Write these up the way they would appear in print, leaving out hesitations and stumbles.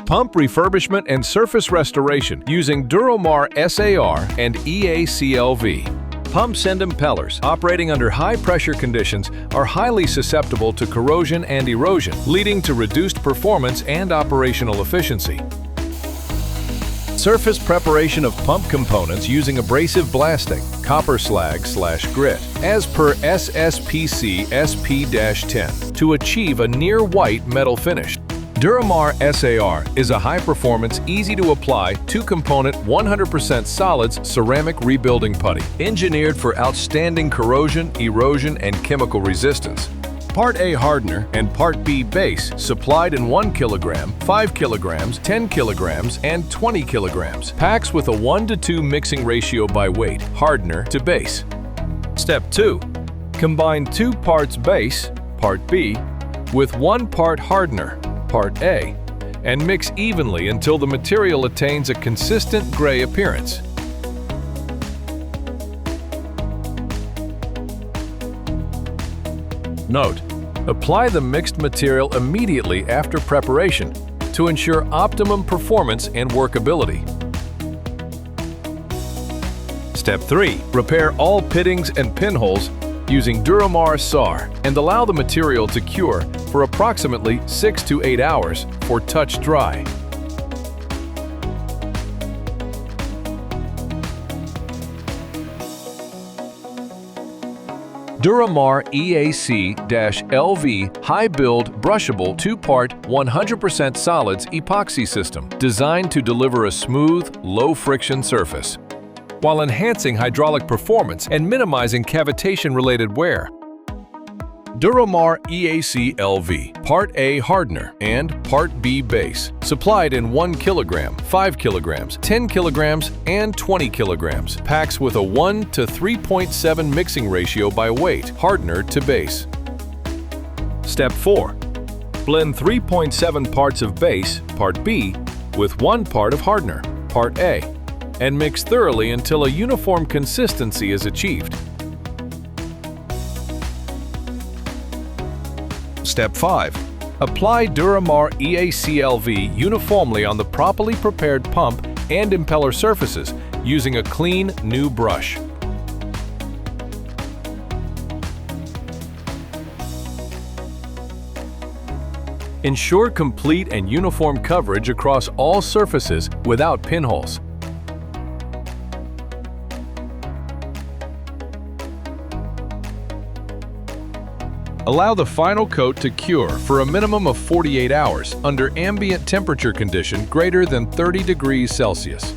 Pump refurbishment and surface restoration using Duromar SAR and EAC-LV. Pumps and impellers operating under high-pressure conditions are highly susceptible to corrosion and erosion, leading to reduced performance and operational efficiency. Surface preparation of pump components using abrasive blasting, copper slag/grit, as per SSPC SP-10 to achieve a near-white metal finish. Duromar SAR is a high-performance, easy-to-apply, two-component, 100% solids ceramic rebuilding putty, engineered for outstanding corrosion, erosion, and chemical resistance. Part A hardener and Part B base supplied in 1 kilogram, 5 kilograms, 10 kilograms, and 20 kilograms. Packs with a 1:2 mixing ratio by weight, hardener to base. Step 2. Combine 2 parts base, Part B, with 1 part hardener, Part A, and mix evenly until the material attains a consistent gray appearance. Note: apply the mixed material immediately after preparation to ensure optimum performance and workability. Step 3. Repair all pittings and pinholes using Duromar SAR and allow the material to cure for approximately 6 to 8 hours for touch dry. Duromar EAC-LV high-build brushable 2-part 100% solids epoxy system designed to deliver a smooth, low-friction surface while enhancing hydraulic performance and minimizing cavitation-related wear. Duromar EAC-LV Part A hardener and Part B base, supplied in 1 kilogram, 5 kilograms, 10 kilograms, and 20 kilograms. Packs with a 1 to 3.7 mixing ratio by weight, hardener to base. Step 4. Blend 3.7 parts of base, Part B, with 1 part of hardener, Part A, and mix thoroughly until a uniform consistency is achieved. Step 5. Apply Duromar EAC-LV uniformly on the properly prepared pump and impeller surfaces using a clean, new brush. Ensure complete and uniform coverage across all surfaces without pinholes. Allow the final coat to cure for a minimum of 48 hours under ambient temperature condition greater than 30 degrees Celsius.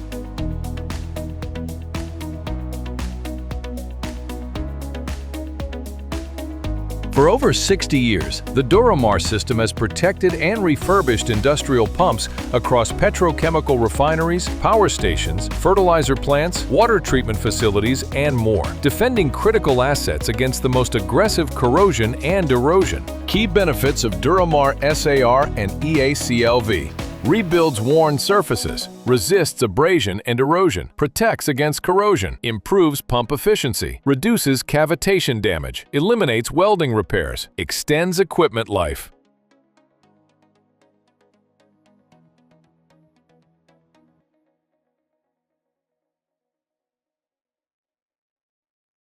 For over 60 years, the Duromar system has protected and refurbished industrial pumps across petrochemical refineries, power stations, fertilizer plants, water treatment facilities, and more, defending critical assets against the most aggressive corrosion and erosion. Key benefits of Duromar SAR and EAC-LV: rebuilds worn surfaces, resists abrasion and erosion, protects against corrosion, improves pump efficiency, reduces cavitation damage, eliminates welding repairs, extends equipment life.